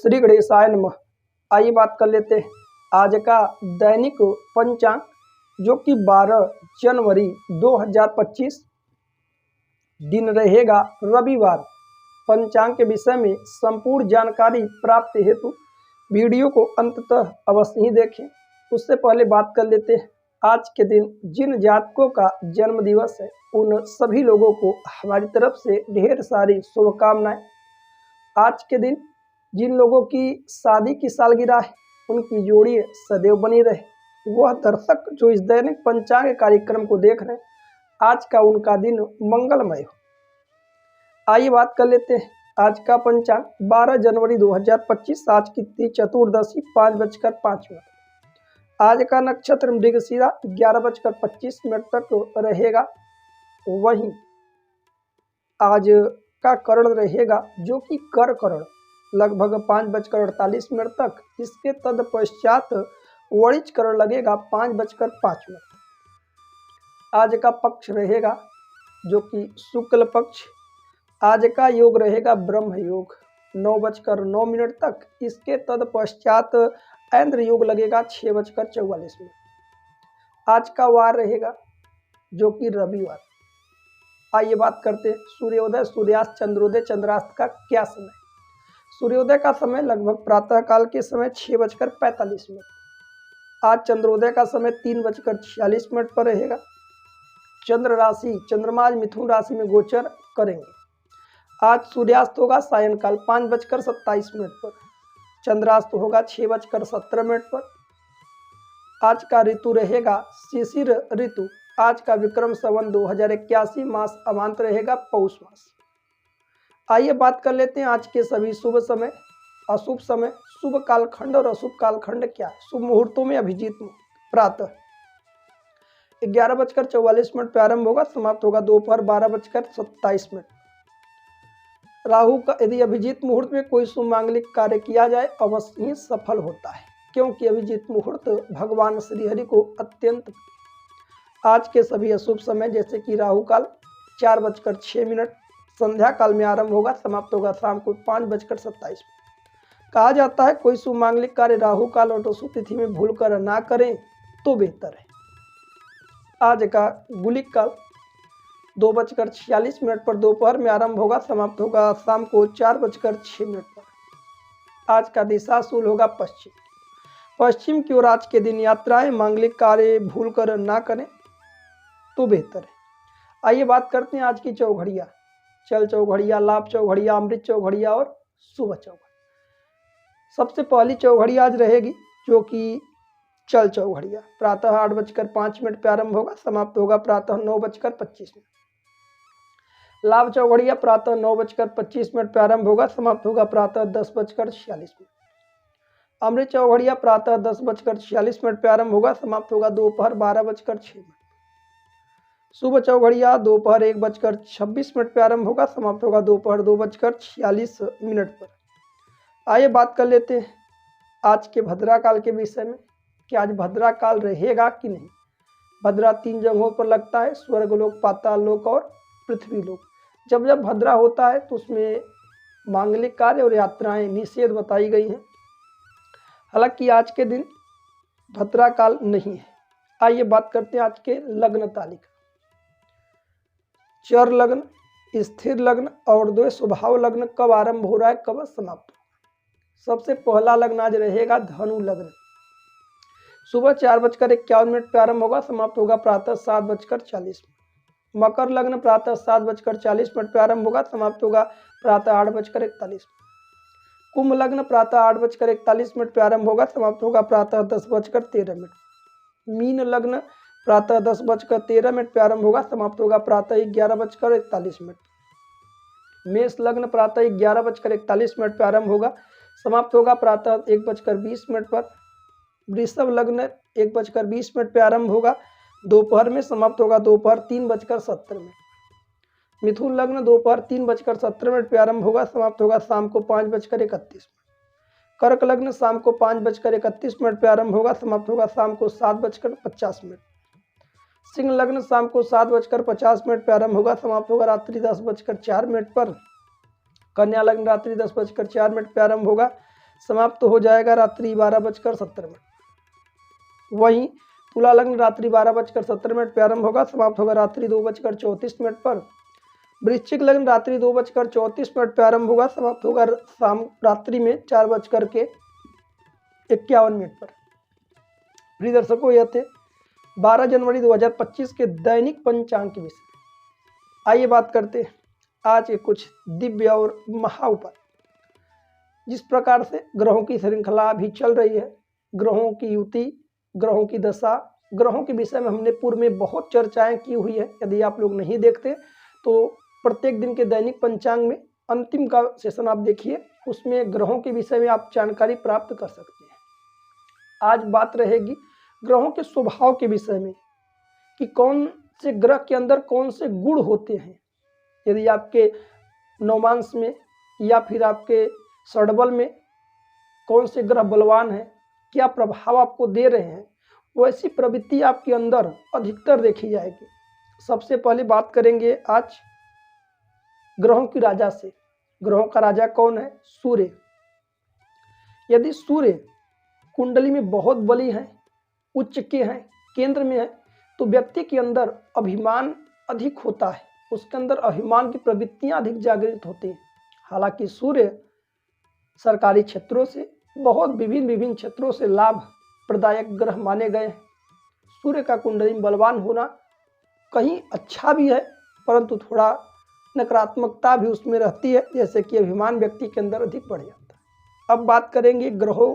श्री गणेशाय नमः। आइए बात कर लेते हैं आज का दैनिक पंचांग, जो कि 12 जनवरी 2025 दिन रहेगा रविवार। पंचांग के विषय में संपूर्ण जानकारी प्राप्त हेतु वीडियो को अंततः अवश्य ही देखें। उससे पहले बात कर लेते हैं आज के दिन जिन जातकों का जन्म दिवस है उन सभी लोगों को हमारी तरफ से ढेर सारी शुभकामनाएं। आज के दिन जिन लोगों की शादी की सालगिरह है उनकी जोड़ी सदैव बनी रहे। वह दर्शक जो इस दैनिक पंचांग कार्यक्रम को देख रहे हैं आज का उनका दिन मंगलमय हो। आइए बात कर लेते हैं आज का पंचांग 12 जनवरी 2025। आज की तिथि चतुर्दशी 5:05। आज का नक्षत्र मृगशिरा 11:25 तक रहेगा। वहीं आज का करण रहेगा जो कि कर करण लगभग 5:48 तक। इसके तत्पश्चात वणिज करण लगेगा 5:05। आज का पक्ष रहेगा जो कि शुक्ल पक्ष। आज का योग रहेगा ब्रह्म योग 9:09 तक। इसके तत्पश्चात ऐन्द्र योग लगेगा 6:44। आज का वार रहेगा जो कि रविवार। आइए बात करते हैं सूर्योदय, सूर्यास्त, चंद्रोदय, चंद्रास्त का क्या समय। सूर्योदय का समय लगभग प्रातः काल के समय 6:45। आज चंद्रोदय का समय 3:46 पर रहेगा। चंद्र राशि चंद्रमा मिथुन राशि में गोचर करेंगे। आज सूर्यास्त होगा सायंकाल 5:27 पर। चंद्रास्त होगा 6:17 पर। आज का ऋतु रहेगा शिशिर ऋतु। आज का विक्रम संवत 2081, मास अमांत रहेगा पौष मास। आइए बात कर लेते हैं आज के सभी शुभ समय, अशुभ समय, शुभ कालखंड और अशुभ कालखंड क्या है। शुभ मुहूर्तों में अभिजीत मुहूर्त प्रातः 11:44 प्रारंभ होगा, समाप्त होगा दोपहर 12:27। राहु का यदि अभिजीत मुहूर्त में कोई शुभ मांगलिक कार्य किया जाए अवश्य ही सफल होता है, क्योंकि अभिजीत मुहूर्त भगवान श्रीहरि को अत्यंत। आज के सभी अशुभ समय जैसे कि राहु काल 4:06, संध्या काल में आरंभ होगा, समाप्त होगा शाम को 5:27। कहा जाता है कोई शुभ मांगलिक कार्य राहु काल और शुभ तिथि में भूल कर ना करें तो बेहतर है। आज का गुलिक काल 2:46 पर दोपहर में आरंभ होगा, समाप्त होगा शाम को 4:06 पर। आज का दिशाशूल होगा पश्चिम। पश्चिम की ओर आज के दिन यात्राएं, मांगलिक कार्य भूल कर ना करें तो बेहतर है। आइए बात करते हैं आज की चौघड़िया। चल चौघड़िया, लाभ चौघड़िया, अमृत चौघड़िया और शुभ चौघड़िया। सबसे पहली चौघड़िया आज रहेगी जो कि चल चौघड़िया। प्रातः 8:05 पर आरंभ होगा, समाप्त होगा प्रातः 9:25। लाभ चौघड़िया प्रातः 9:25 पर आरंभ होगा, समाप्त होगा प्रातः 10:46। अमृत चौघड़िया प्रातः 10:46 पर आरंभ होगा, समाप्त होगा दोपहर 12:06। शुभ चौघड़िया दोपहर 1:26 पर आरंभ होगा, समाप्त होगा दोपहर 2:46 पर। आइए बात कर लेते हैं आज के भद्रा काल के विषय में कि आज भद्रा काल रहेगा कि नहीं। भद्रा 3 जगहों पर लगता है, स्वर्गलोक, पाताल लोक और पृथ्वी लोक। जब जब भद्रा होता है तो उसमें मांगलिक कार्य और यात्राएं निषेध बताई गई हैं। हालांकि आज के दिन भद्रा काल नहीं है। आइए बात करते हैं आज के लग्न तालिका। चर लग्न, स्थिर लग्न और द्वय स्वभाव लग्न कब आरंभ हो रहा है, कब समाप्त हो। सबसे पहला लग्न आज रहेगा धनु लग्न। सुबह 4:51 पर आरंभ होगा, समाप्त होगा प्रातः 7:40। मकर लग्न प्रातः 7:40 पर आरंभ होगा, समाप्त होगा प्रातः 8:41। कुंभ लग्न प्रातः 8:41 पर आरंभ होगा, समाप्त होगा प्रातः 10:13। मीन लग्न प्रातः 10:13 पर आरंभ होगा, समाप्त होगा प्रातः 11:41। मेष लग्न प्रातः 11:41 पर आरंभ होगा, समाप्त होगा प्रातः 1:20 पर। वृषभ लग्न 1:20 पर आरंभ होगा, दोपहर में, समाप्त होगा दोपहर 3:17। मिथुन लग्न दोपहर 3:17 पर आरंभ होगा, समाप्त होगा शाम को 5:31। कर्क लग्न शाम को 5:31 पर आरंभ होगा, समाप्त होगा शाम को 7:50। सिंह लग्न शाम को 7:50 पर आरंभ होगा, समाप्त होगा रात्रि 10:04 पर। कन्या लग्न रात्रि 10:04 पर आरंभ होगा, समाप्त हो जाएगा रात्रि 12:70। वहीं तुला लग्न रात्रि 12:70 पर आरंभ होगा, समाप्त होगा रात्रि 2:34 पर। वृश्चिक लग्न रात्रि 2:34 पर आरंभ होगा, समाप्त होगा शाम रात्रि में 4:51 पर। प्रिय दर्शकों, यह थे 12 जनवरी 2025 के दैनिक पंचांग के विषय। आइए बात करते हैं आज के कुछ दिव्य और महा उपाय। जिस प्रकार से ग्रहों की श्रृंखला भी चल रही है, ग्रहों की युति, ग्रहों की दशा, ग्रहों के विषय में हमने पूर्व में बहुत चर्चाएं की हुई है। यदि आप लोग नहीं देखते तो प्रत्येक दिन के दैनिक पंचांग में अंतिम का सेशन आप देखिए, उसमें ग्रहों के विषय में आप जानकारी प्राप्त कर सकते हैं। आज बात रहेगी ग्रहों के स्वभाव के विषय में कि कौन से ग्रह के अंदर कौन से गुण होते हैं। यदि आपके नवमांश में या फिर आपके षडबल में कौन से ग्रह बलवान हैं, क्या प्रभाव आपको दे रहे हैं, वैसी प्रवृत्ति आपके अंदर अधिकतर देखी जाएगी। सबसे पहले बात करेंगे आज ग्रहों की राजा से। ग्रहों का राजा कौन है? सूर्य। यदि सूर्य कुंडली में बहुत बली है, उच्च के हैं, केंद्र में है, तो व्यक्ति के अंदर अभिमान अधिक होता है, उसके अंदर अभिमान की प्रवृत्तियां अधिक जागृत होती हैं। हालांकि सूर्य सरकारी क्षेत्रों से, बहुत विभिन्न क्षेत्रों से लाभ प्रदायक ग्रह माने गए हैं। सूर्य का कुंडली में बलवान होना कहीं अच्छा भी है, परंतु थोड़ा नकारात्मकता भी उसमें रहती है, जैसे कि अभिमान व्यक्ति के अंदर अधिक बढ़ जाता है। अब बात करेंगे ग्रहों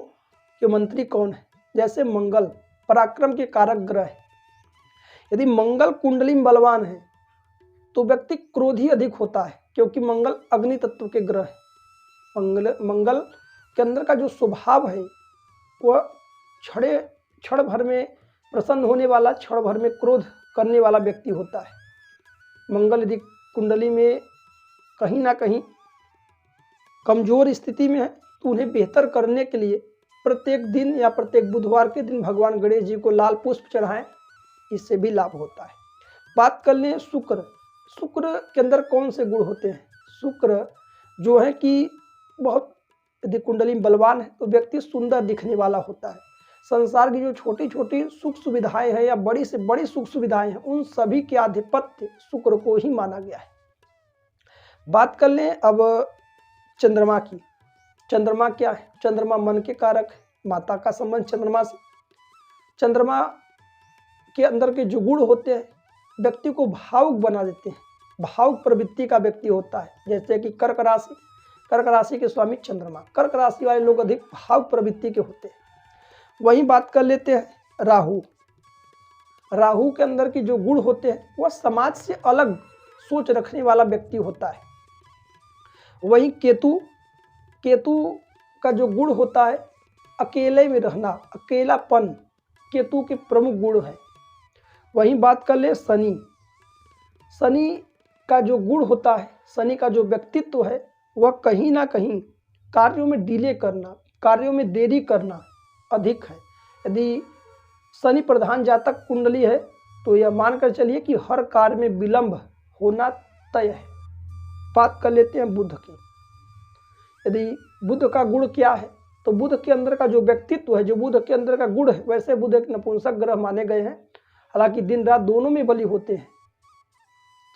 के मंत्री कौन है। जैसे मंगल पराक्रम के कारक ग्रह है। यदि मंगल कुंडली में बलवान है तो व्यक्ति क्रोधी अधिक होता है, क्योंकि मंगल अग्नि तत्व के ग्रह है। मंगल के अंदर का जो स्वभाव है वह क्षण भर में प्रसन्न होने वाला, क्षण भर में क्रोध करने वाला व्यक्ति होता है। मंगल यदि कुंडली में कहीं ना कहीं कमजोर स्थिति में है तो उन्हें बेहतर करने के लिए प्रत्येक दिन या प्रत्येक बुधवार के दिन भगवान गणेश जी को लाल पुष्प चढ़ाएं, इससे भी लाभ होता है। बात कर लें शुक्र। शुक्र के अंदर कौन से गुण होते हैं? शुक्र जो है कि बहुत यदि कुंडली में बलवान है तो व्यक्ति सुंदर दिखने वाला होता है। संसार की जो छोटी छोटी सुख सुविधाएं हैं या बड़ी से बड़ी सुख सुविधाएं हैं, उन सभी के आधिपत्य शुक्र को ही माना गया है। बात कर लें अब चंद्रमा की। चंद्रमा क्या है? चंद्रमा मन के कारक है, माता का संबंध चंद्रमा से। चंद्रमा के अंदर के जो गुण होते हैं व्यक्ति को भावुक बना देते हैं, भावुक प्रवृत्ति का व्यक्ति होता है। जैसे कि कर्क राशि, कर्क राशि के स्वामी चंद्रमा, कर्क राशि वाले लोग अधिक भाव प्रवृत्ति के होते हैं। वहीं बात कर लेते हैं राहु। राहु के अंदर की जो गुण होते हैं वह समाज से अलग सोच रखने वाला व्यक्ति होता है। वहीं केतु, केतु का जो गुण होता है अकेले में रहना, अकेलापन केतु के प्रमुख गुण है। वहीं बात कर ले शनि। शनि का जो गुण होता है, शनि का जो व्यक्तित्व है वह कहीं ना कहीं कार्यों में डिले करना, कार्यों में देरी करना अधिक है। यदि शनि प्रधान जातक कुंडली है तो यह मानकर चलिए कि हर कार्य में विलंब होना तय है। बात कर लेते हैं बुध की। यदि बुध का गुण क्या है तो बुध के अंदर का जो व्यक्तित्व है, जो बुध के अंदर का गुण है, वैसे बुध एक नपुंसक ग्रह माने गए हैं। हालांकि दिन रात दोनों में बली होते हैं।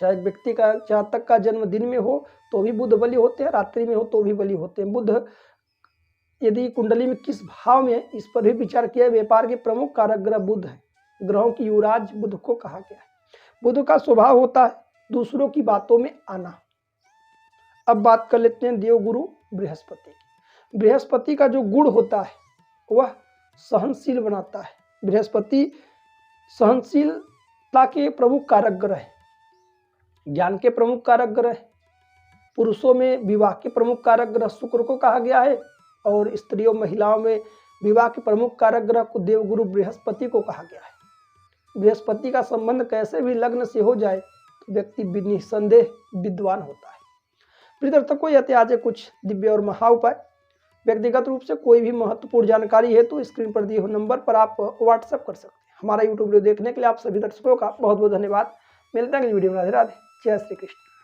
चाहे व्यक्ति का जातक का जन्म दिन में हो तो भी बुध बली होते हैं, रात्रि में हो तो भी बली होते हैं। बुध यदि कुंडली में किस भाव में है इस पर भी विचार किया। व्यापार के प्रमुख कारक ग्रह बुध है, ग्रहों की युवराज बुध को कहा गया है। बुध का स्वभाव होता है दूसरों की बातों में आना। अब बात कर लेते हैं देवगुरु बृहस्पति की। बृहस्पति का जो गुण होता है वह सहनशील बनाता है। बृहस्पति सहनशीलता के प्रमुख कारक ग्रह है, ज्ञान के प्रमुख कारक ग्रह है। पुरुषों में विवाह के प्रमुख कारक ग्रह शुक्र को कहा गया है और स्त्रियों महिलाओं में विवाह के प्रमुख कारक ग्रह को देवगुरु बृहस्पति को कहा गया है। बृहस्पति का संबंध कैसे भी लग्न से हो जाए तो व्यक्ति निसंदेह विद्वान होता है। प्रिय दर्शकों, यह थे आज कुछ दिव्य और महा उपाय। व्यक्तिगत रूप से कोई भी महत्वपूर्ण जानकारी है तो स्क्रीन पर दिए हुए नंबर पर आप व्हाट्सएप कर सकते हैं। हमारा यूट्यूब वीडियो देखने के लिए आप सभी दर्शकों का बहुत बहुत धन्यवाद। मिलते हैं अगली वीडियो में। राधे राधे, जय श्री कृष्ण।